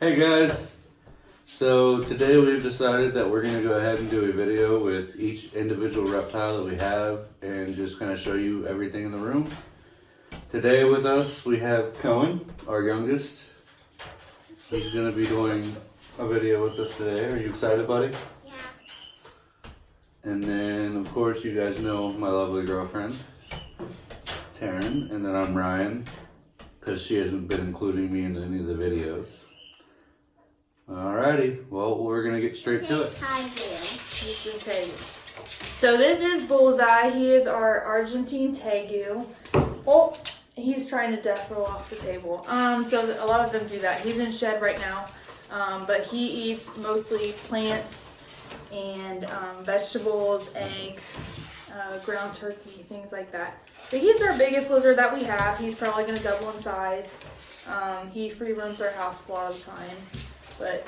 Hey guys, so today we've decided that we're going to go ahead and do a video with each individual reptile that we have and just kind of show you everything in the room. Today with us we have Cohen, our youngest. He's going to be doing a video with us today. Are you excited, buddy? Yeah. And then of course you guys know my lovely girlfriend, Taryn, and then I'm Ryan, because she hasn't been including me in any of the videos. Alrighty, well, we're gonna get straight to it. So this is Bullseye. He is our Argentine Tegu. Oh, he's trying to death roll off the table. So a lot of them do that. He's in shed right now, but he eats mostly plants and vegetables, eggs, ground turkey, things like that. But he's our biggest lizard that we have. He's probably gonna double in size. He free roams our house a lot of the time. But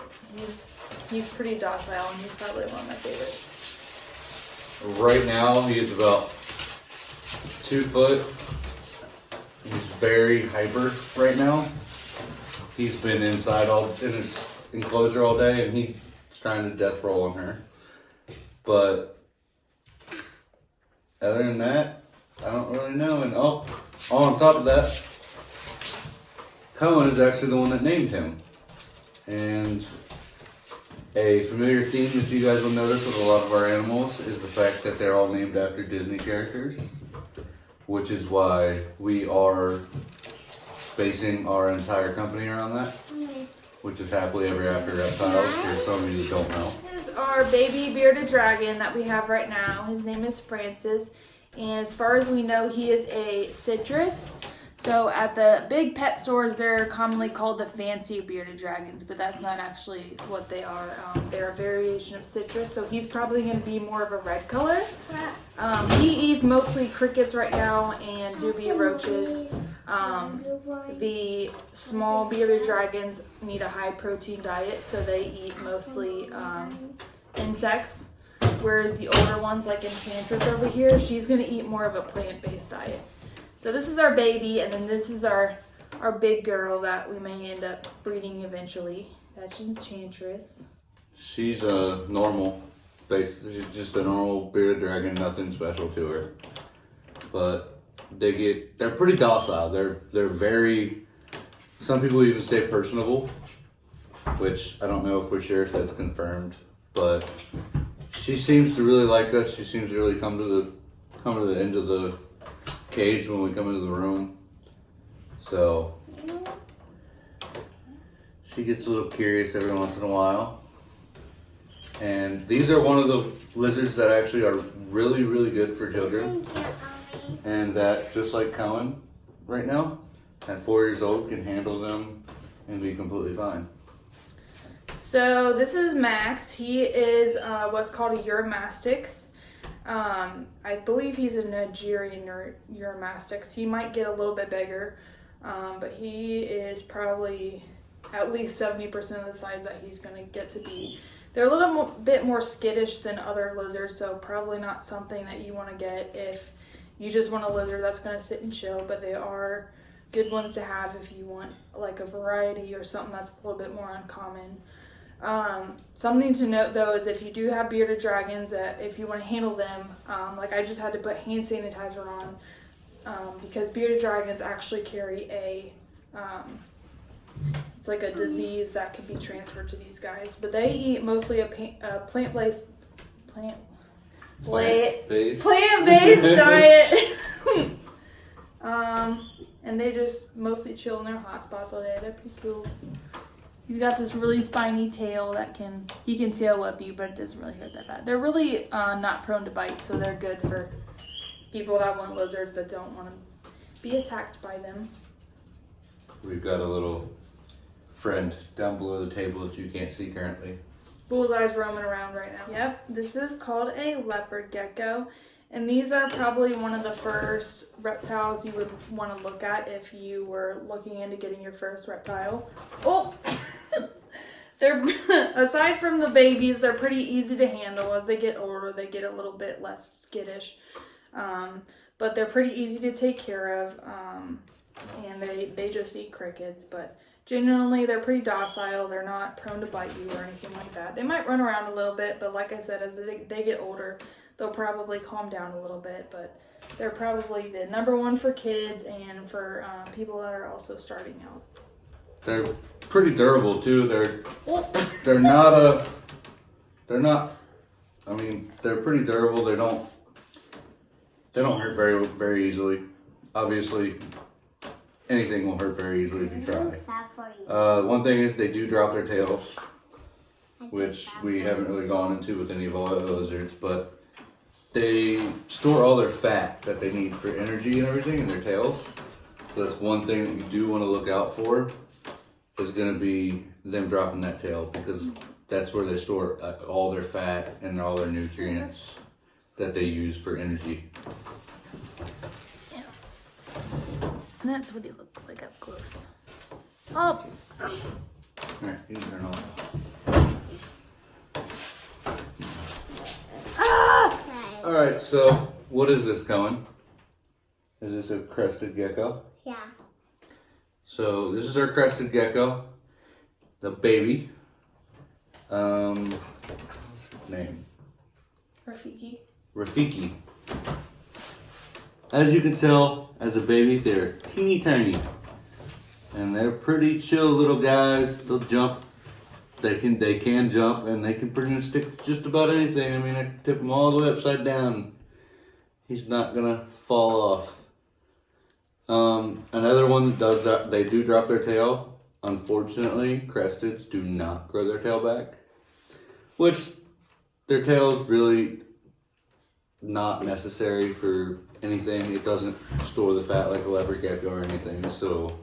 he's pretty docile, and he's probably one of my favorites. Right now, he is about 2 foot. He's very hyper right now. He's been inside in his enclosure all day, and he's trying to death roll on her. But other than that, I don't really know. And on top of that, Cohen is actually the one that named him. And a familiar theme that you guys will notice with a lot of our animals is the fact that they're all named after Disney characters, which is why we are basing our entire company around that, which is Happily Ever After Reptiles, for some of you that don't know. This is our baby bearded dragon that we have right now. His name is Francis, and as far as we know, he is a citrus. So at the big pet stores, they're commonly called the fancy bearded dragons, but that's not actually what they are. They're a variation of citrus, so he's probably going to be more of a red color. He eats mostly crickets right now and dubia roaches. The small bearded dragons need a high protein diet, so they eat mostly insects, whereas the older ones, like Enchantress over here, she's going to eat more of a plant-based diet. So this is our baby, and then this is our big girl that we may end up breeding eventually. That's Enchantress. She's a normal, she's just a normal bearded dragon, nothing special to her. But they're pretty docile. They're very, some people even say personable, which I don't know for sure if that's confirmed. But she seems to really like us. She seems to really come to the end of the cage when we come into the room. So she gets a little curious every once in a while. And these are one of the lizards that actually are really, really good for children. And that, just like Cohen right now, at 4 years old, can handle them and be completely fine. So this is Max. He is what's called a Eurymastix. I believe he's a Nigerian Eurymastix. He might get a little bit bigger, but he is probably at least 70% of the size that he's going to get to be. They're a little bit more skittish than other lizards, so probably not something that you want to get if you just want a lizard that's going to sit and chill, but they are good ones to have if you want like a variety or something that's a little bit more uncommon. Something to note though is if you do have bearded dragons, that if you want to handle them, like I just had to put hand sanitizer on, because bearded dragons actually carry it's like a disease that could be transferred to these guys. But they eat mostly a plant-based diet. And they just mostly chill in their hot spots all day. They're pretty cool. He's got this really spiny tail that he can tail whip you, but it doesn't really hurt that bad. They're really not prone to bite, so they're good for people that want lizards but don't want to be attacked by them. We've got a little friend down below the table that you can't see currently. Bullseye's roaming around right now. Yep, this is called a leopard gecko. And these are probably one of the first reptiles you would want to look at if you were looking into getting your first reptile. Oh! They're, aside from the babies, they're pretty easy to handle. As they get older, they get a little bit less skittish. But they're pretty easy to take care of. And they just eat crickets. But Generally, they're pretty docile. They're not prone to bite you or anything like that. They might run around a little bit, but like I said, as they get older, they'll probably calm down a little bit. But they're probably the number one for kids and for people that are also starting out. They're pretty durable too. They're not. I mean, they're pretty durable. They don't hurt very easily. Obviously, anything will hurt very easily if you try. One thing is they do drop their tails, which we haven't really gone into with any of our other lizards, but they store all their fat that they need for energy and everything in their tails. So that's one thing that you do want to look out for, is going to be them dropping that tail, because that's where they store all their fat and all their nutrients that they use for energy. Yeah. And that's what he looks like up close. Oh! Alright, you can turn off. Ah! Alright, so what is this, Cohen? Is this a crested gecko? Yeah. So this is our crested gecko, the baby. What's his name? Rafiki. As you can tell, as a baby, they're teeny tiny. And they're pretty chill little guys. They'll jump. They can jump, and they can pretty much stick to just about anything. I mean, I can tip him all the way upside down. He's not gonna fall off. Another one that does that, they do drop their tail. Unfortunately, cresteds do not grow their tail back, which their tail is really not necessary for anything. It doesn't store the fat like a leopard gecko or anything, so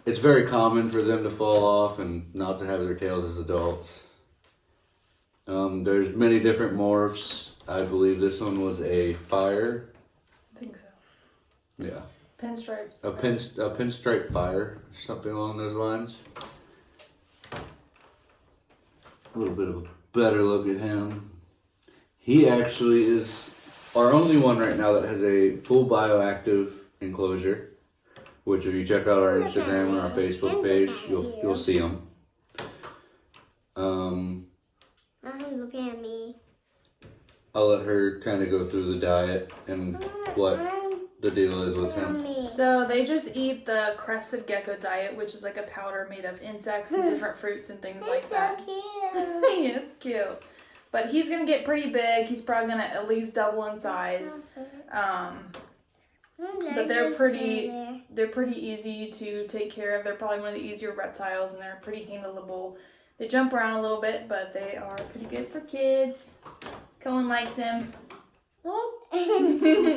it's very common for them to fall off and not to have their tails as adults. There's many different morphs. I believe this one was a fire. I think so. Yeah. Pinstripe. A pinstripe fire, something along those lines. A little bit of a better look at him. He actually is our only one right now that has a full bioactive enclosure, which if you check out our Instagram and our Facebook page, you'll see them. Looking at me. I'll let her kind of go through the diet and what the deal is with him. So they just eat the crested gecko diet, which is like a powder made of insects and different fruits and things like that. So cute. It's cute. But he's gonna get pretty big. He's probably gonna at least double in size. But they're pretty easy to take care of. They're probably one of the easier reptiles, and they're pretty handleable. They jump around a little bit, but they are pretty good for kids. Cohen likes him. Oh.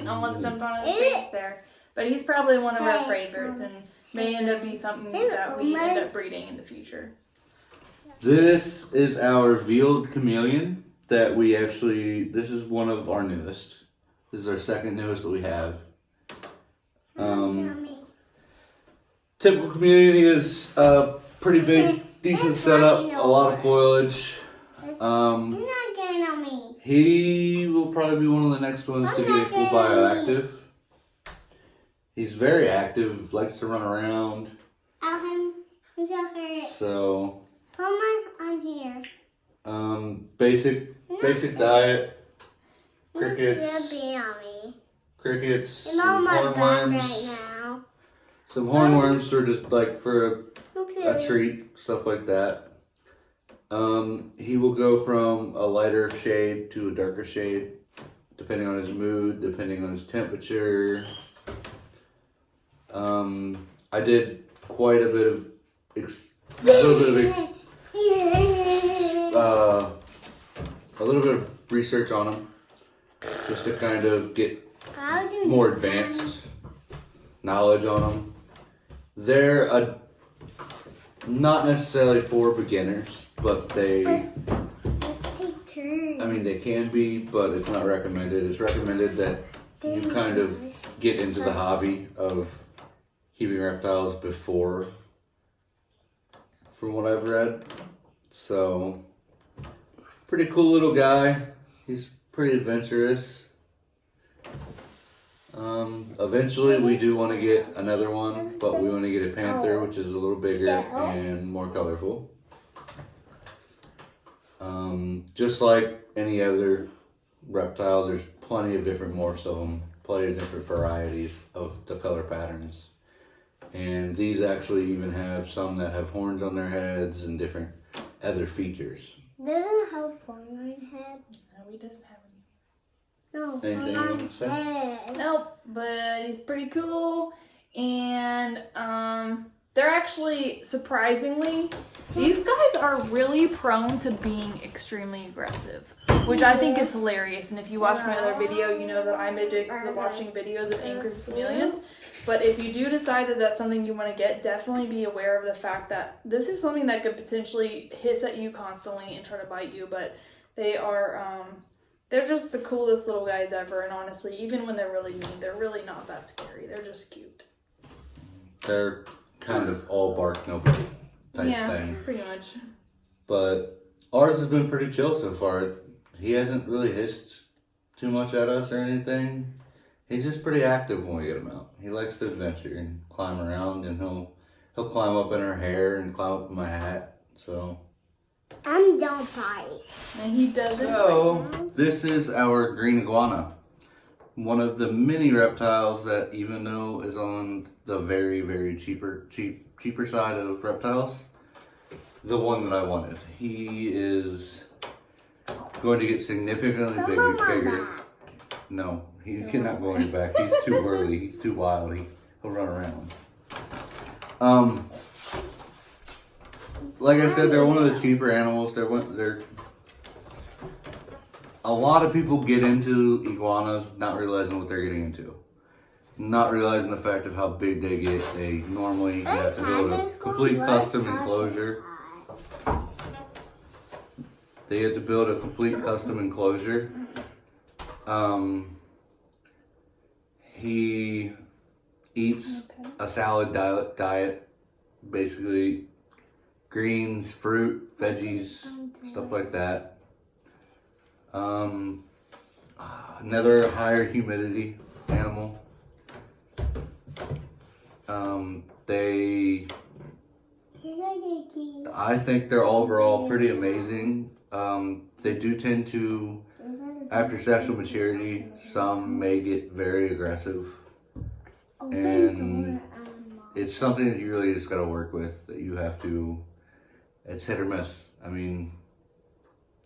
Almost jumped on his face there. But he's probably one of our favorites, and may end up being something that we end up breeding in the future. This is our veiled chameleon that this is one of our newest. This is our second newest that we have. Typical chameleon is pretty big, decent setup, a lot of foliage. You're not getting on me. He will probably be one of the next ones to get a full bioactive. He's very active, likes to run around. I'm so hurt. So Put my on here. basic diet. Crickets. Be on me. Crickets, I'm some on my back hornworms. right now. Some hornworms for just like for Okay. a treat, stuff like that. He will go from a lighter shade to a darker shade, depending on his mood, depending on his temperature. I did quite a bit of a little bit of research on him, just to kind of get more advanced knowledge on them. They're not necessarily for beginners, but Let's take turns. I mean, they can be, but it's not recommended. It's recommended that you kind of get into the hobby of keeping reptiles before, from what I've read. So, pretty cool little guy. He's pretty adventurous. Eventually we do want to get another one, but we want to get a panther, which is a little bigger and more colorful. Just like any other reptile, there's plenty of different morphs of them, plenty of different varieties of the color patterns. And these actually even have some that have horns on their heads and different other features. Doesn't have horn head. No, he doesn't have any. No, Anything you want to say? head. Nope, but he's pretty cool. And they're actually, surprisingly, these guys are really prone to being extremely aggressive, which I think is hilarious. And if you watch my other video, you know that I'm addicted to watching videos of angry chameleons. But if you do decide that that's something you want to get, definitely be aware of the fact that this is something that could potentially hiss at you constantly and try to bite you. But they are, they're just the coolest little guys ever. And honestly, even when they're really mean, they're really not that scary. They're just cute. They're kind of all bark, no bite type thing. Pretty much. But ours has been pretty chill so far. He hasn't really hissed too much at us or anything. He's just pretty active when we get him out. He likes to adventure and climb around, and he'll climb up in our hair and climb up in my hat. So Don't bite. And he does it. So this is our green iguana. One of the many reptiles that, even though is on the very, very cheaper side of reptiles, the one that I wanted. He is going to get significantly bigger. No, he cannot go in the back. He's too early. He's too wild. He'll run around. Like I said, they're one of the cheaper animals. They're a lot of people get into iguanas not realizing what they're getting into. Not realizing the fact of how big they get. They normally have to build a complete custom enclosure. They have to build a complete custom enclosure. He eats a salad diet, basically greens, fruit, veggies, stuff like that. Another higher humidity animal. I think they're overall pretty amazing. They do tend to, after sexual maturity, some may get very aggressive. And it's something that you really just gotta work with, that you have to, it's hit or miss. I mean,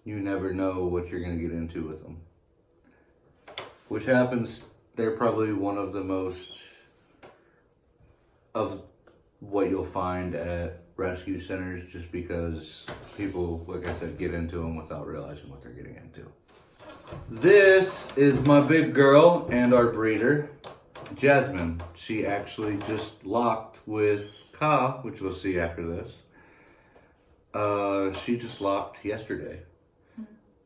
you never know what you're gonna get into with them. Which happens, they're probably one of the most of what you'll find at rescue centers, just because people, like I said, get into them without realizing what they're getting into. This is my big girl and our breeder, Jasmine. She actually just locked with Ka, which we'll see after this. She just locked yesterday.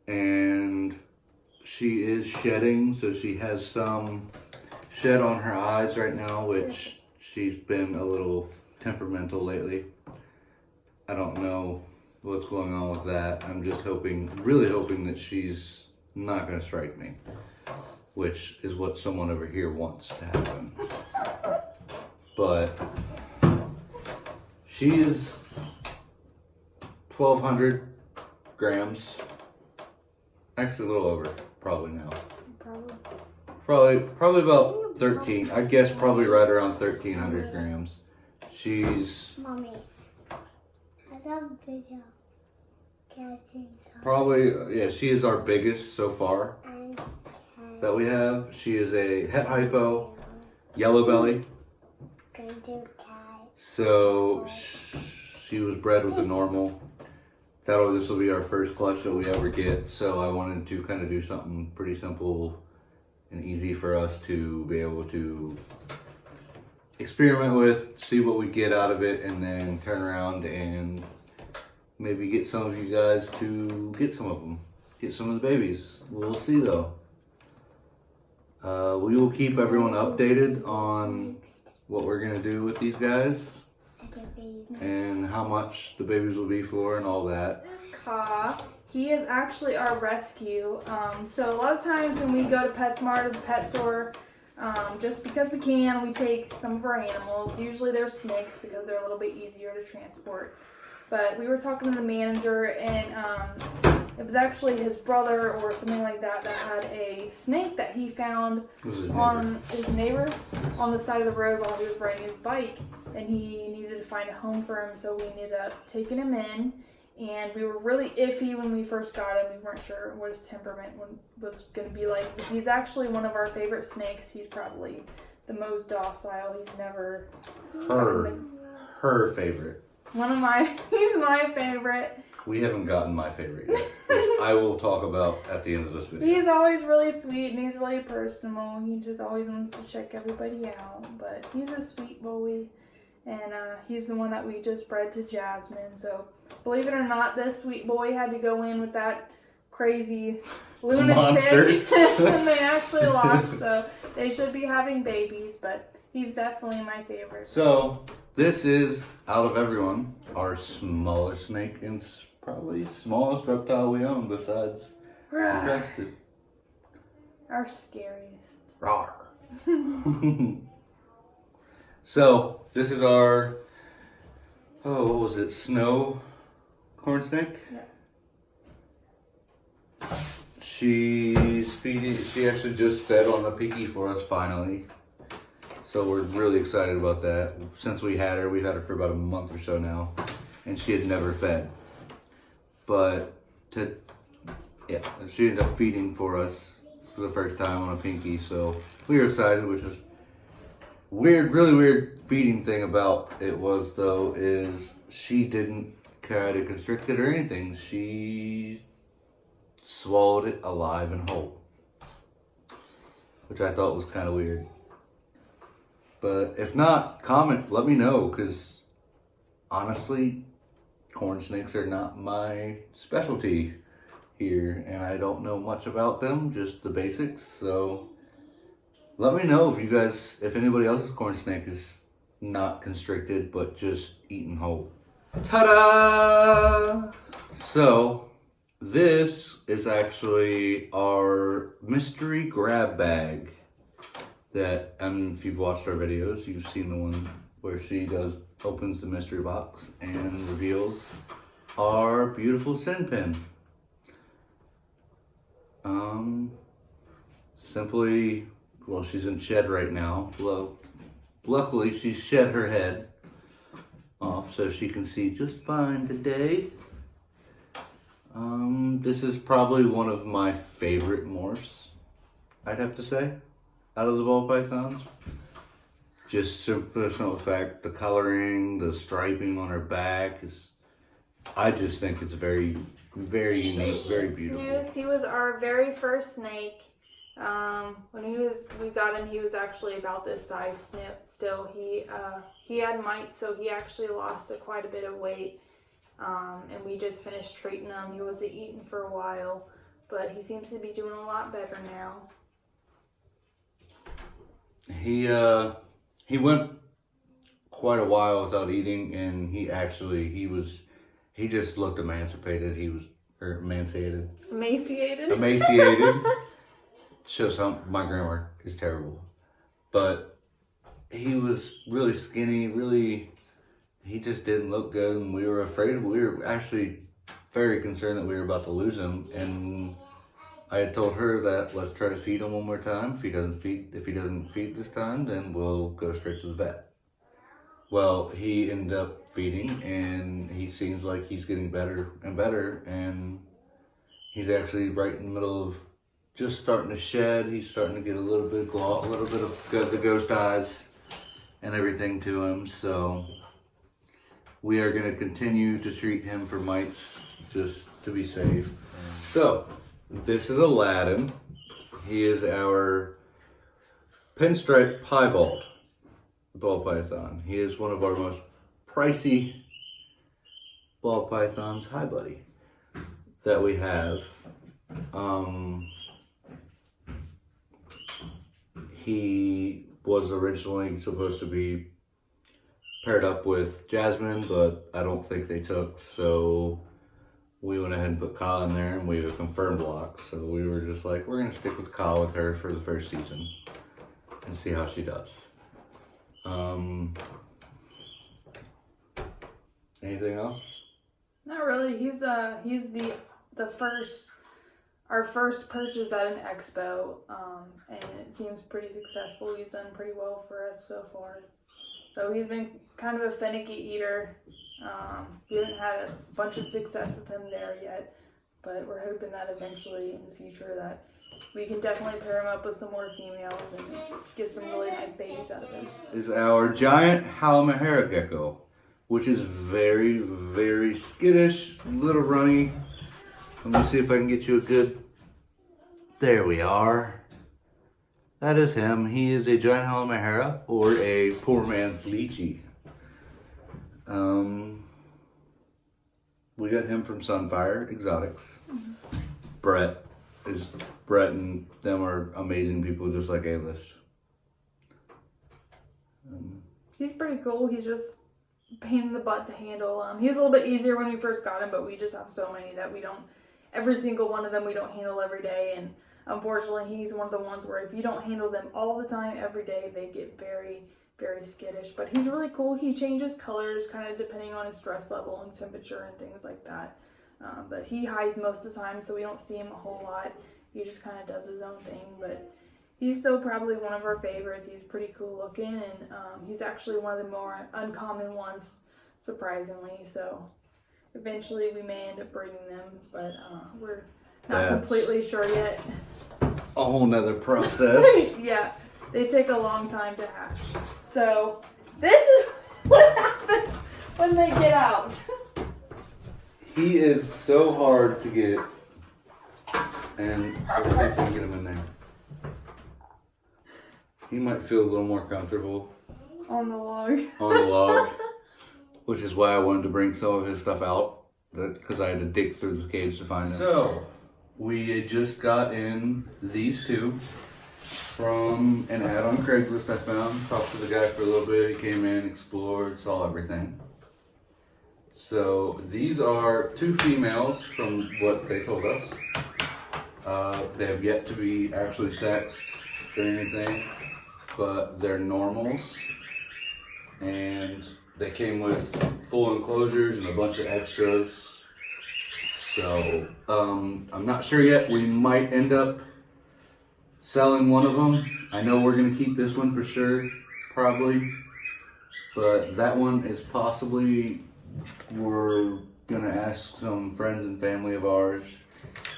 And she is shedding, so she has some shed on her eyes right now, which she's been a little temperamental lately. I don't know what's going on with that. I'm just really hoping that she's not going to strike me, which is what someone over here wants to happen. But she is 1,200 grams. Actually, a little over, probably now. Probably about 13. I guess probably right around 1,300 grams. She's Mommy, I got a video. probably, yeah, she is our biggest so far that we have. She is a het hypo, yellow belly. So she was bred with a normal. This will be our first clutch that we ever get. So I wanted to kind of do something pretty simple and easy for us to be able to experiment with, see what we get out of it, and then turn around and maybe get some of you guys to get some of them. Get some of the babies. We'll see though. We will keep everyone updated on what we're going to do with these guys and how much the babies will be for and all that. This is Ka. He is actually our rescue. So a lot of times when we go to PetSmart or the pet store, Just because we can, we take some of our animals. Usually they're snakes because they're a little bit easier to transport. But we were talking to the manager, and it was actually his brother or something like that that had a snake that he found on his neighbor on the side of the road while he was riding his bike, and he needed to find a home for him, so we ended up taking him in. And we were really iffy when we first got him. We weren't sure what his temperament was going to be like. But he's actually one of our favorite snakes. He's probably the most docile. He's never... Her favorite. He's my favorite. We haven't gotten my favorite yet, which I will talk about at the end of this video. He's always really sweet and he's really personal. He just always wants to check everybody out. But he's a sweet boy. And he's the one that we just bred to Jasmine. So, believe it or not, this sweet boy had to go in with that crazy lunatic. And they actually lost. So, they should be having babies. But he's definitely my favorite. So, this is, out of everyone, our smallest snake and probably smallest reptile we own besides the crested. Our scariest. Rawr. So, this is our, what was it, snow corn snake? Yeah. She's feeding, she actually just fed on a pinky for us finally. So we're really excited about that. Since we've had her for about a month or so now, and she had never fed. But, she ended up feeding for us for the first time on a pinky, so we were excited, which was really weird feeding thing about it was, though, is she didn't try to constrict it or anything. She swallowed it alive and whole, which I thought was kind of weird. But if not, comment, let me know, because honestly, corn snakes are not my specialty here, and I don't know much about them, just the basics. So let me know if anybody else's corn snake is not constricted, but just eaten whole. Ta-da! So, this is actually our mystery grab bag that, if you've watched our videos, you've seen the one where she opens the mystery box and reveals our beautiful sin pin. Simply, well, she's in shed right now. Well, luckily, she's shed her head off so she can see just fine today. This is probably one of my favorite morphs, I'd have to say, out of the ball pythons. Just for the simple fact, the coloring, the striping on her back I just think it's very, very unique, very beautiful. He was our very first snake. When we got him, he was actually about this size still. He had mites, so he actually lost quite a bit of weight. And we just finished treating him. He wasn't eating for a while, but he seems to be doing a lot better now. He went quite a while without eating, and he just looked emancipated. Emaciated. Emaciated. Shows how my grammar is terrible. But he was really skinny, he just didn't look good, and we were actually very concerned that we were about to lose him, and I had told her that let's try to feed him one more time. If he doesn't feed this time, then we'll go straight to the vet. Well, he ended up feeding, and he seems like he's getting better and better, and he's actually right in the middle of just starting to shed. He's starting to get a little bit of the ghost eyes and everything to him. So we are going to continue to treat him for mites just to be safe. So this is Aladdin. He is our pinstripe piebald ball python. He is one of our most pricey ball pythons, hi buddy, that we have. He was originally supposed to be paired up with Jasmine, but I don't think they took, so we went ahead and put Kyle in there, and we have a confirmed lock. So we were just like, we're going to stick with Kyle with her for the first season. and see how she does. Anything else? Not really. He's the first, our first purchase at an expo, and it seems pretty successful. He's done pretty well for us so far. So he's been kind of a finicky eater. We haven't had a bunch of success with him there yet, but we're hoping that eventually in the future that we can definitely pair him up with some more females and get some really nice babies out of him. Is our giant Halmahera gecko, which is very, very skittish, little runny. Let me see if I can get you a good... There we are. That is him. He is a giant Halmahera, or a poor man's lychee. We got him from Sunfire Exotics. Brett and them are amazing people, just like A-List. He's pretty cool. He's just a pain in the butt to handle. He was a little bit easier when we first got him, but we just have so many that we don't, every single one of them we don't handle every day. And unfortunately, he's one of the ones where if you don't handle them all the time, every day, they get very, very skittish. But he's really cool. He changes colors kind of depending on his stress level and temperature and things like that. But he hides most of the time, so we don't see him a whole lot. He just kind of does his own thing. But he's still probably one of our favorites. He's pretty cool looking, and he's actually one of the more uncommon ones, surprisingly. So eventually we may end up breeding them, but we're not completely sure yet. A whole nother process. Yeah, they take a long time to hatch. So this is what happens when they get out. He is so hard to get. And let's see if we can get him in there. He might feel a little more comfortable On the log. on the log, which is why I wanted to bring some of his stuff out, because I had to dig through the cage to find him. So, we had just got in these two from an ad on Craigslist I found. Talked to the guy for a little bit. He came in, explored, saw everything. So, these are two females from what they told us. They have yet to be actually sexed or anything, but they're normals, and they came with full enclosures and a bunch of extras. So I'm not sure yet. We might end up selling one of them. I know we're gonna keep this one for sure, probably, but that one is possibly, we're gonna ask some friends and family of ours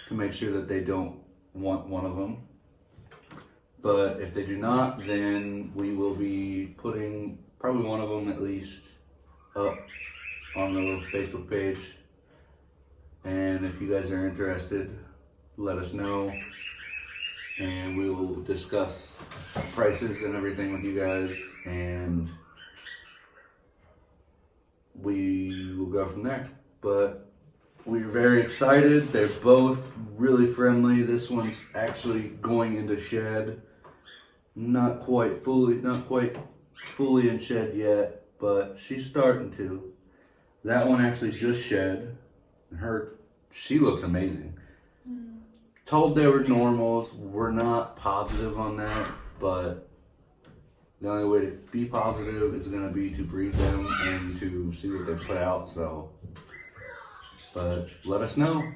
to make sure that they don't want one of them. But if they do not, then we will be putting probably one of them at least up on the Facebook page. And if you guys are interested, let us know. And we will discuss prices and everything with you guys. And we will go from there. But we're very excited. They're both really friendly. This one's actually going into shed. Not quite fully in shed yet, but she's starting to. That one actually just shed. She looks amazing. Told they were normals. We're not positive on that, but the only way to be positive is going to be to breed them and to see what they put out. So, but let us know.